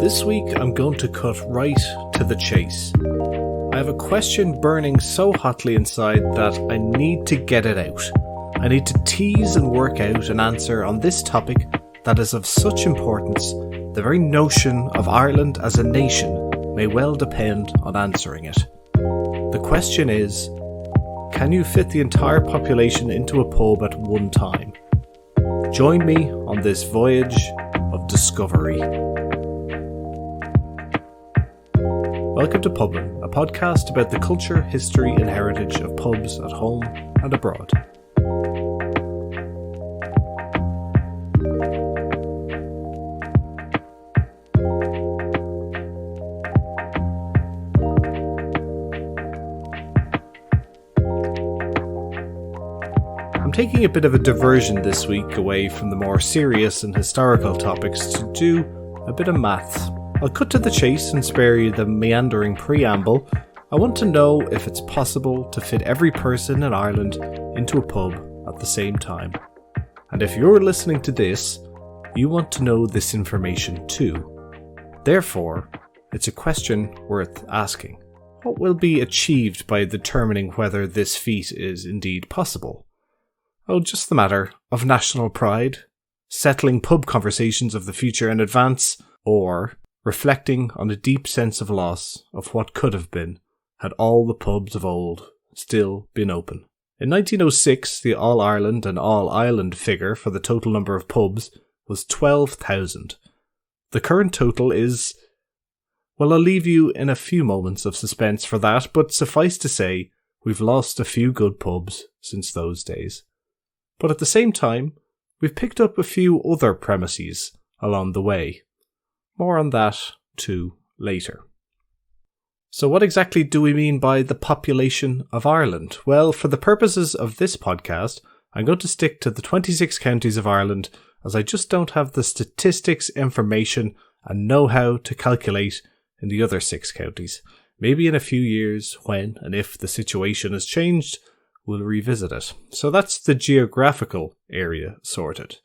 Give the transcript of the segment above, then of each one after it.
This week I'm going to cut right to the chase. I have a question burning so hotly inside that I need to get it out. I need to tease and work out an answer on this topic that is of such importance, the very notion of Ireland as a nation may well depend on answering it. The question is, can you fit the entire population into a pub at one time? Join me on this voyage of discovery. Welcome to Publin, a podcast about the culture, history and heritage of pubs at home and abroad. I'm taking a bit of a diversion this week away from the more serious and historical topics to do a bit of maths. I'll cut to the chase and spare you the meandering preamble. I want to know if it's possible to fit every person in Ireland into a pub at the same time. And if you're listening to this, you want to know this information too. Therefore, it's a question worth asking. What will be achieved by determining whether this feat is indeed possible? Oh, just the matter of national pride, settling pub conversations of the future in advance, or reflecting on a deep sense of loss of what could have been had all the pubs of old still been open. In 1906, the All-Ireland and All-Island figure for the total number of pubs was 12,000. The current total is... well, I'll leave you in a few moments of suspense for that, but suffice to say, we've lost a few good pubs since those days. But at the same time, we've picked up a few other premises along the way. More on that, too, later. So what exactly do we mean by the population of Ireland? Well, for the purposes of this podcast, I'm going to stick to the 26 counties of Ireland, as I just don't have the statistics, information, and know-how to calculate in the other 6 counties. Maybe in a few years, when and if the situation has changed, we'll revisit it. So that's the geographical area sorted.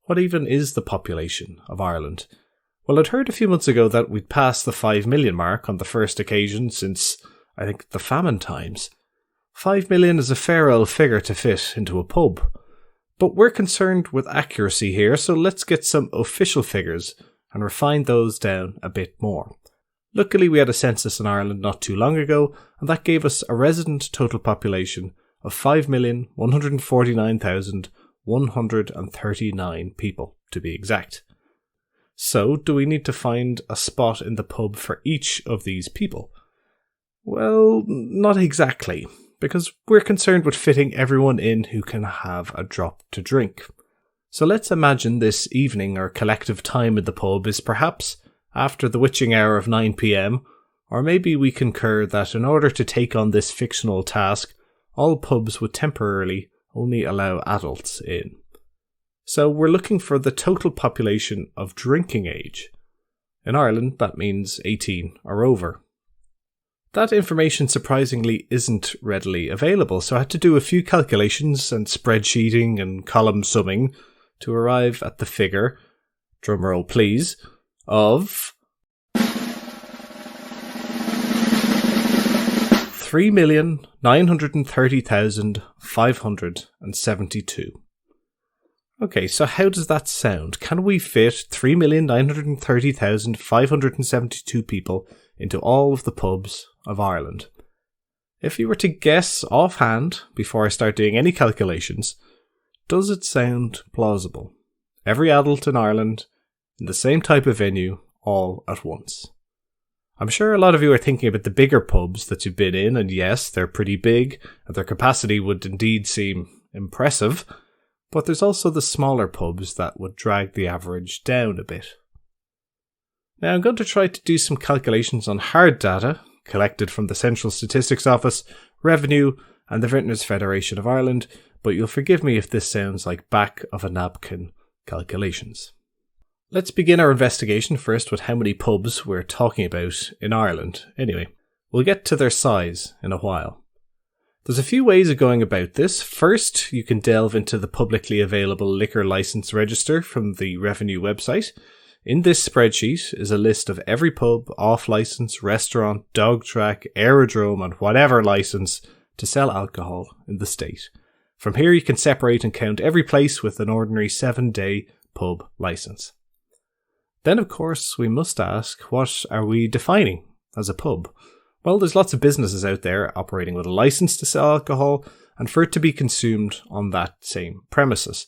What even is the population of Ireland? Well, I'd heard a few months ago that we'd passed the 5 million mark on the first occasion since, I think, the famine times. 5 million is a fair old figure to fit into a pub. But we're concerned with accuracy here, so let's get some official figures and refine those down a bit more. Luckily, we had a census in Ireland not too long ago, and that gave us a resident total population of 5,149,139 people, to be exact. So, do we need to find a spot in the pub for each of these people? Well, not exactly, because we're concerned with fitting everyone in who can have a drop to drink. So let's imagine this evening or collective time in the pub is perhaps after the witching hour of 9 p.m, or maybe we concur that in order to take on this fictional task, all pubs would temporarily only allow adults in. So we're looking for the total population of drinking age. In Ireland, that means 18 or over. That information surprisingly isn't readily available, so I had to do a few calculations and spreadsheeting and column summing to arrive at the figure, drumroll please, of 3,930,572. Okay, so how does that sound? Can we fit 3,930,572 people into all of the pubs of Ireland? If you were to guess offhand, before I start doing any calculations, does it sound plausible? Every adult in Ireland in the same type of venue, all at once. I'm sure a lot of you are thinking about the bigger pubs that you've been in, and yes, they're pretty big, and their capacity would indeed seem impressive, but there's also the smaller pubs that would drag the average down a bit. Now I'm going to try to do some calculations on hard data, collected from the Central Statistics Office, Revenue, and the Vintners Federation of Ireland, but you'll forgive me if this sounds like back of a napkin calculations. Let's begin our investigation first with how many pubs we're talking about in Ireland. Anyway, we'll get to their size in a while. There's a few ways of going about this. First, you can delve into the publicly available liquor licence register from the Revenue website. In this spreadsheet is a list of every pub, off-licence, restaurant, dog track, aerodrome and whatever licence to sell alcohol in the state. From here you can separate and count every place with an ordinary 7-day pub licence. Then of course we must ask, what are we defining as a pub? Well, there's lots of businesses out there operating with a licence to sell alcohol and for it to be consumed on that same premises.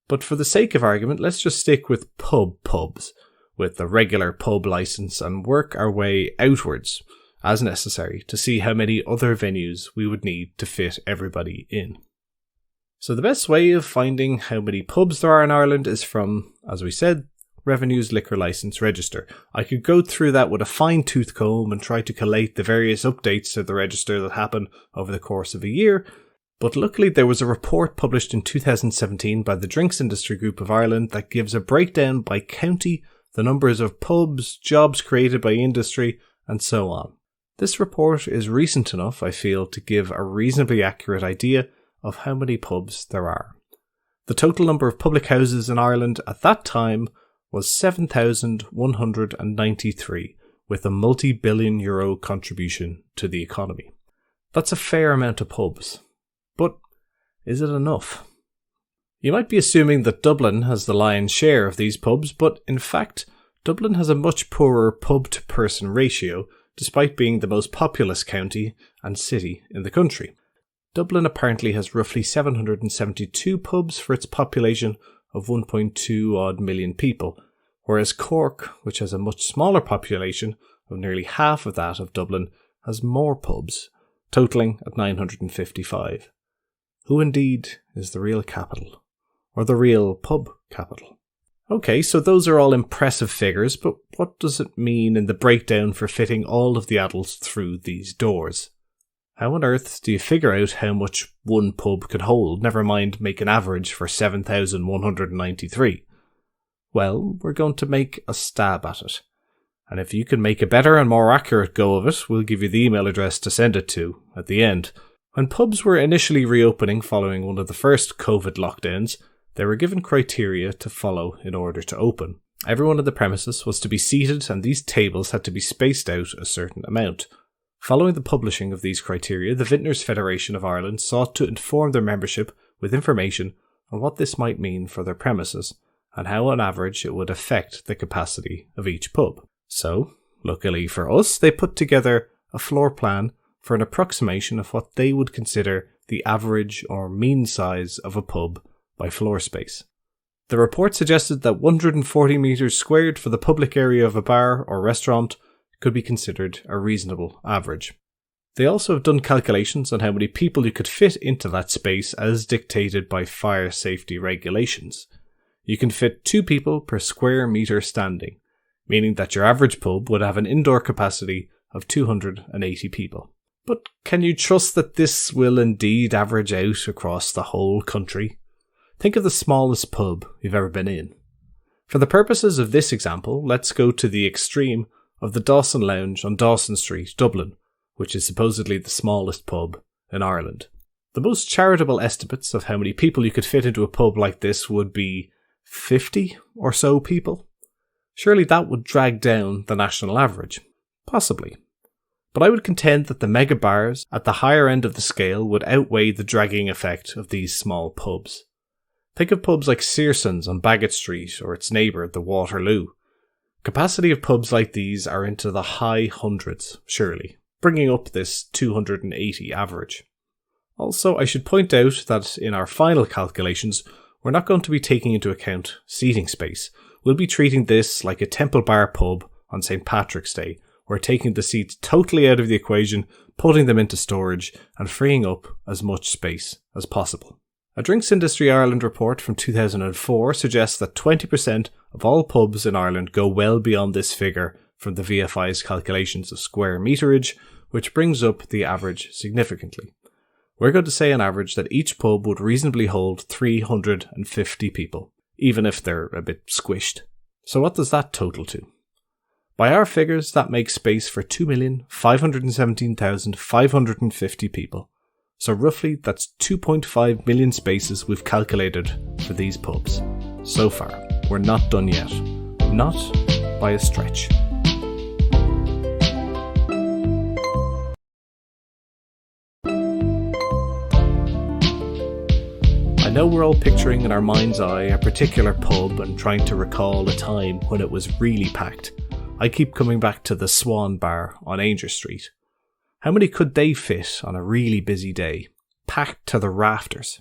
But for the sake of argument, let's just stick with pubs, with the regular pub licence and work our way outwards, as necessary, to see how many other venues we would need to fit everybody in. So the best way of finding how many pubs there are in Ireland is from, as we said, Revenue's Liquor Licence Register. I could go through that with a fine-tooth comb and try to collate the various updates to the register that happen over the course of a year, but luckily there was a report published in 2017 by the Drinks Industry Group of Ireland that gives a breakdown by county, the numbers of pubs, jobs created by industry, and so on. This report is recent enough, I feel, to give a reasonably accurate idea of how many pubs there are. The total number of public houses in Ireland at that time was 7,193, with a multi-billion euro contribution to the economy. That's a fair amount of pubs. But is it enough? You might be assuming that Dublin has the lion's share of these pubs, but in fact, Dublin has a much poorer pub-to-person ratio, despite being the most populous county and city in the country. Dublin apparently has roughly 772 pubs for its population of 1.2 odd million people, whereas Cork, which has a much smaller population of nearly half of that of Dublin, has more pubs, totalling at 955. Who indeed is the real capital? Or the real pub capital? Okay, so those are all impressive figures, but what does it mean in the breakdown for fitting all of the adults through these doors? How on earth do you figure out how much one pub could hold, never mind make an average for 7,193? Well, we're going to make a stab at it. And if you can make a better and more accurate go of it, we'll give you the email address to send it to at the end. When pubs were initially reopening following one of the first COVID lockdowns, they were given criteria to follow in order to open. Everyone on the premises was to be seated and these tables had to be spaced out a certain amount. Following the publishing of these criteria, the Vintners Federation of Ireland sought to inform their membership with information on what this might mean for their premises and how on average it would affect the capacity of each pub. So, luckily for us, they put together a floor plan for an approximation of what they would consider the average or mean size of a pub by floor space. The report suggested that 140 metres squared for the public area of a bar or restaurant could be considered a reasonable average. They also have done calculations on how many people you could fit into that space as dictated by fire safety regulations. You can fit 2 people per square metre standing, meaning that your average pub would have an indoor capacity of 280 people. But can you trust that this will indeed average out across the whole country? Think of the smallest pub you've ever been in. For the purposes of this example, let's go to the extreme of the Dawson Lounge on Dawson Street, Dublin, which is supposedly the smallest pub in Ireland. The most charitable estimates of how many people you could fit into a pub like this would be 50 or so people. Surely that would drag down the national average. Possibly. But I would contend that the mega bars at the higher end of the scale would outweigh the dragging effect of these small pubs. Think of pubs like Searson's on Baggot Street or its neighbour, the Waterloo. Capacity of pubs like these are into the high hundreds, surely, bringing up this 280 average. Also, I should point out that in our final calculations, we're not going to be taking into account seating space. We'll be treating this like a Temple Bar pub on St. Patrick's Day. We're taking the seats totally out of the equation, putting them into storage, and freeing up as much space as possible. A Drinks Industry Ireland report from 2004 suggests that 20% of all pubs in Ireland go well beyond this figure from the VFI's calculations of square meterage, which brings up the average significantly. We're going to say on average that each pub would reasonably hold 350 people, even if they're a bit squished. So what does that total to? By our figures, that makes space for 2,517,550 people. So roughly, that's 2.5 million spaces we've calculated for these pubs. So far, we're not done yet. Not by a stretch. I know we're all picturing in our mind's eye a particular pub and trying to recall a time when it was really packed. I keep coming back to the Swan Bar on Ainger Street. How many could they fit on a really busy day? Packed to the rafters.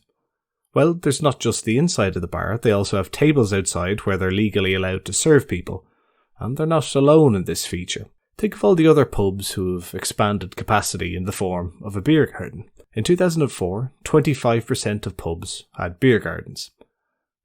Well, there's not just the inside of the bar, they also have tables outside where they're legally allowed to serve people. And they're not alone in this feature. Think of all the other pubs who have expanded capacity in the form of a beer garden. In 2004, 25% of pubs had beer gardens.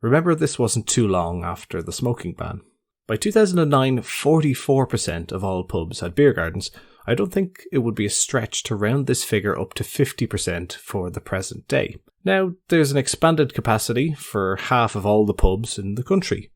Remember, this wasn't too long after the smoking ban. By 2009, 44% of all pubs had beer gardens. I don't think it would be a stretch to round this figure up to 50% for the present day. Now, there's an expanded capacity for half of all the pubs in the country.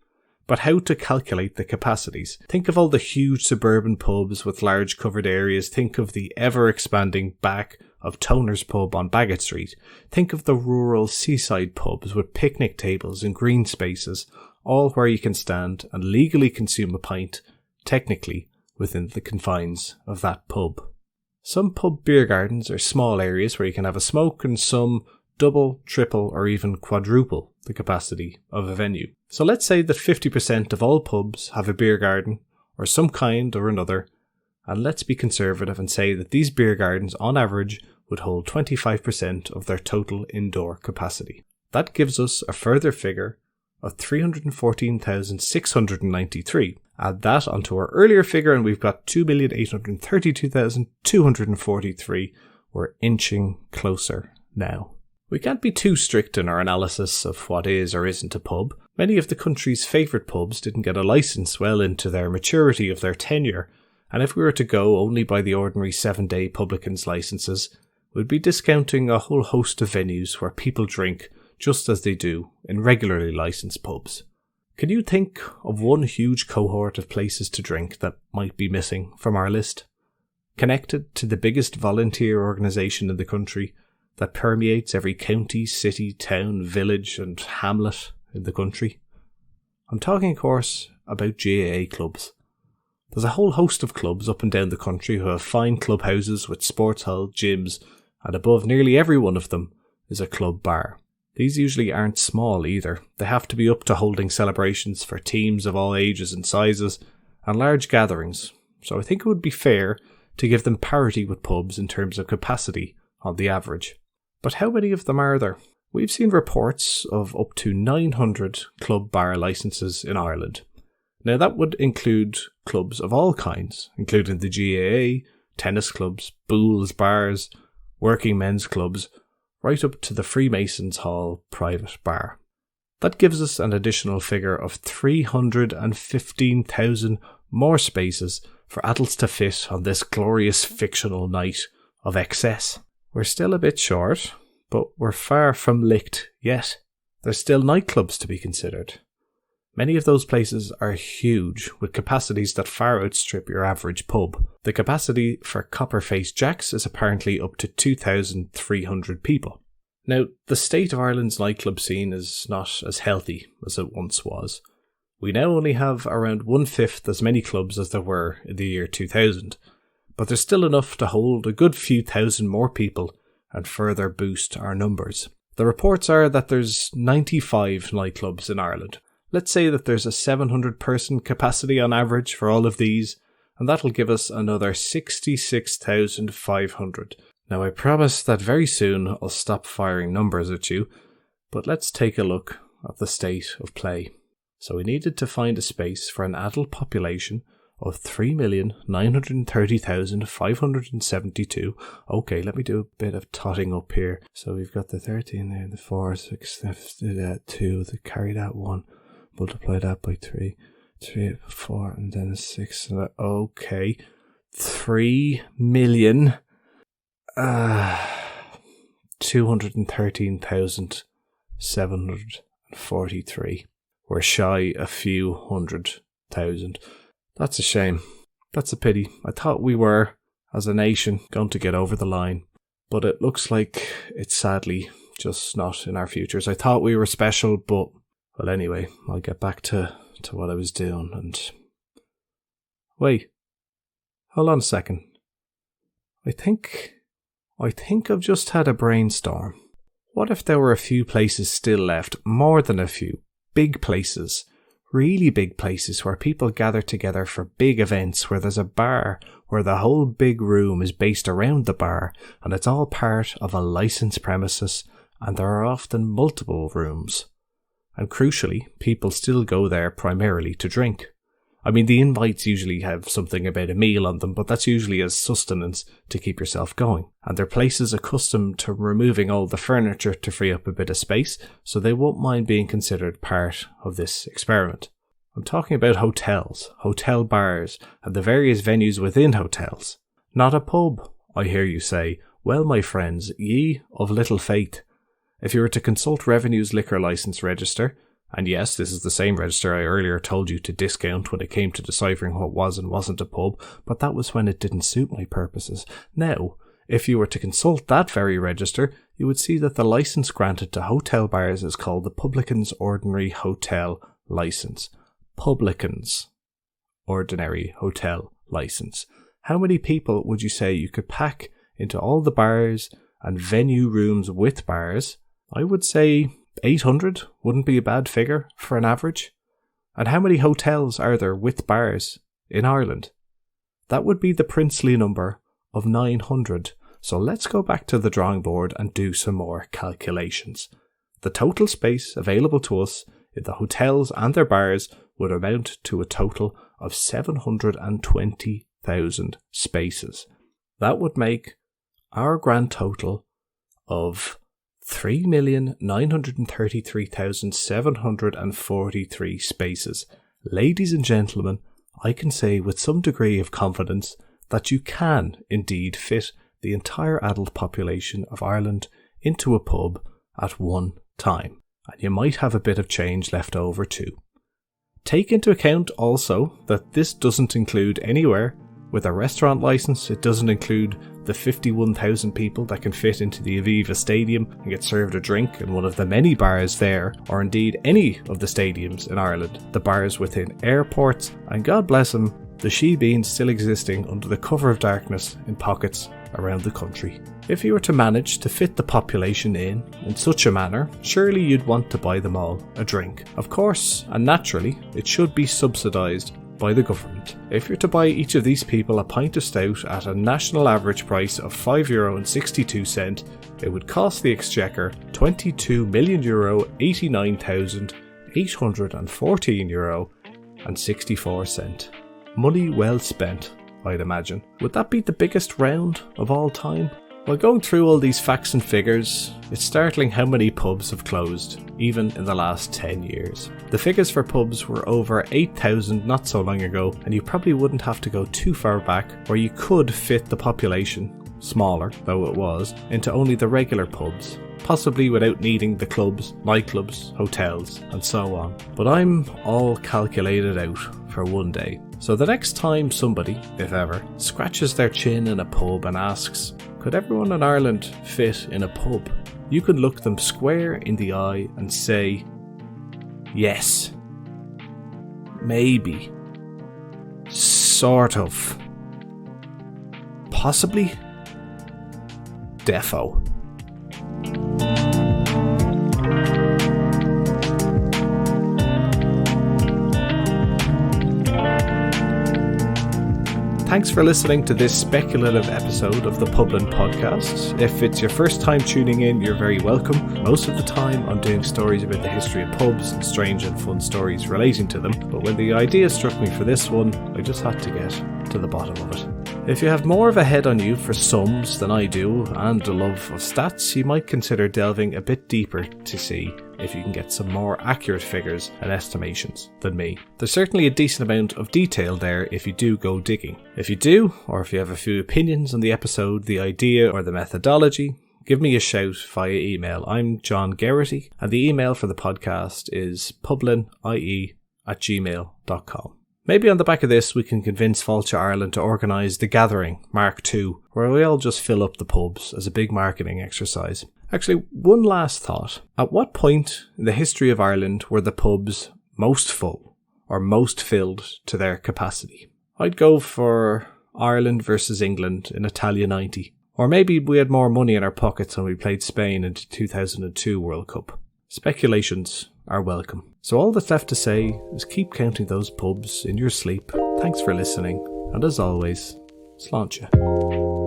But how to calculate the capacities? Think of all the huge suburban pubs with large covered areas. Think of the ever-expanding back of Toner's pub on Bagot Street. Think of the rural seaside pubs with picnic tables and green spaces, all where you can stand and legally consume a pint, technically, within the confines of that pub. Some pub beer gardens are small areas where you can have a smoke, and some double, triple, or even quadruple the capacity of a venue. So let's say that 50% of all pubs have a beer garden, or some kind or another, and let's be conservative and say that these beer gardens on average would hold 25% of their total indoor capacity. That gives us a further figure of 314,693. Add that onto our earlier figure and we've got 2,832,243. We're inching closer now. We can't be too strict in our analysis of what is or isn't a pub. Many of the country's favourite pubs didn't get a licence well into their maturity of their tenure, and if we were to go only by the ordinary 7-day publican's licences, we'd be discounting a whole host of venues where people drink just as they do in regularly licensed pubs. Can you think of one huge cohort of places to drink that might be missing from our list? Connected to the biggest volunteer organisation in the country that permeates every county, city, town, village and hamlet in the country? I'm talking, of course, about GAA clubs. There's a whole host of clubs up and down the country who have fine clubhouses with sports hall, gyms, and above nearly every one of them is a club bar. These usually aren't small either. They have to be up to holding celebrations for teams of all ages and sizes and large gatherings, so I think it would be fair to give them parity with pubs in terms of capacity on the average. But how many of them are there? We've seen reports of up to 900 club bar licences in Ireland. Now that would include clubs of all kinds, including the GAA, tennis clubs, bools, bars, working men's clubs, right up to the Freemasons Hall private bar. That gives us an additional figure of 315,000 more spaces for adults to fit on this glorious fictional night of excess. We're still a bit short, but we're far from licked yet. There's still nightclubs to be considered. Many of those places are huge, with capacities that far outstrip your average pub. The capacity for Copperface Jack's is apparently up to 2,300 people. Now, the state of Ireland's nightclub scene is not as healthy as it once was. We now only have around 1/5 as many clubs as there were in the year 2000, but there's still enough to hold a good few thousand more people and further boost our numbers. The reports are that there's 95 nightclubs in Ireland. Let's say that there's a 700-person capacity on average for all of these, and that'll give us another 66,500. Now, I promise that very soon I'll stop firing numbers at you, but let's take a look at the state of play. So we needed to find a space for an adult population of 3,930,572. Okay, let me do a bit of totting up here. So we've got the 13 there, the 4, 6, 2, carry that 1. Multiply that by 3, 4, and then 6. Okay, 3,213,743. We're shy a few 100,000. That's a shame. That's a pity. I thought we were, as a nation, going to get over the line. But it looks like it's sadly just not in our futures. I thought we were special, but... Well, anyway, I'll get back to to what I was doing and... Wait. Hold on a second. I think I've just had a brainstorm. What if there were a few places still left, more than a few, big places, really big places where people gather together for big events, where there's a bar, where the whole big room is based around the bar, and it's all part of a licensed premises, and there are often multiple rooms. And crucially, people still go there primarily to drink. I mean, the invites usually have something about a meal on them, but that's usually as sustenance to keep yourself going. And they're places accustomed to removing all the furniture to free up a bit of space, so they won't mind being considered part of this experiment. I'm talking about hotels, hotel bars, and the various venues within hotels. Not a pub, I hear you say. Well, my friends, ye of little faith. If you were to consult Revenue's liquor licence register, and yes, this is the same register I earlier told you to discount when it came to deciphering what was and wasn't a pub, but that was when it didn't suit my purposes. Now, if you were to consult that very register, you would see that the licence granted to hotel bars is called the Publican's Ordinary Hotel Licence. Publican's Ordinary Hotel Licence. How many people would you say you could pack into all the bars and venue rooms with bars? I would say 800 wouldn't be a bad figure for an average. And how many hotels are there with bars in Ireland? That would be the princely number of 900. So let's go back to the drawing board and do some more calculations. The total space available to us in the hotels and their bars would amount to a total of 720,000 spaces. That would make our grand total of 3,933,743 spaces. Ladies and gentlemen, I can say with some degree of confidence that you can indeed fit the entire adult population of Ireland into a pub at one time. And you might have a bit of change left over too. Take into account also that this doesn't include anywhere with a restaurant licence. It doesn't include the 51,000 people that can fit into the Aviva Stadium and get served a drink in one of the many bars there, or indeed any of the stadiums in Ireland, the bars within airports, and God bless them, the shebeens still existing under the cover of darkness in pockets around the country. If you were to manage to fit the population in such a manner, surely you'd want to buy them all a drink. Of course, and naturally, it should be subsidised by the government. If you're to buy each of these people a pint of stout at a national average price of €5.62, it would cost the Exchequer €22,089,814.64. Money well spent, I'd imagine. Would that be the biggest round of all time? While going through all these facts and figures, it's startling how many pubs have closed, even in the last 10 years. The figures for pubs were over 8,000 not so long ago, and you probably wouldn't have to go too far back where you could fit the population, smaller though it was, into only the regular pubs, possibly without needing the clubs, nightclubs, hotels, and so on. But I'm all calculated out for one day. So the next time somebody, if ever, scratches their chin in a pub and asks, could everyone in Ireland fit in a pub? You can look them square in the eye and say, yes, maybe, sort of, possibly, defo. Thanks for listening to this speculative episode of the Publin Podcast. If it's your first time tuning in, you're very welcome. Most of the time I'm doing stories about the history of pubs and strange and fun stories relating to them, but when the idea struck me for this one, I just had to get to the bottom of it. If you have more of a head on you for sums than I do, and a love of stats, you might consider delving a bit deeper to see if you can get some more accurate figures and estimations than me. There's certainly a decent amount of detail there if you do go digging. If you do, or if you have a few opinions on the episode, the idea, or the methodology, give me a shout via email. I'm John Geraghty, and the email for the podcast is publinie@gmail.com. Maybe on the back of this we can convince Fáilte Ireland to organise The Gathering Mark II, where we all just fill up the pubs as a big marketing exercise. Actually, one last thought. At what point in the history of Ireland were the pubs most full? or most filled to their capacity. I'd go for Ireland versus England in Italia 90. Or maybe we had more money in our pockets when we played Spain in the 2002 World Cup. Speculations are welcome. So all that's left to say is keep counting those pubs in your sleep. Thanks for listening, and as always, sláinte.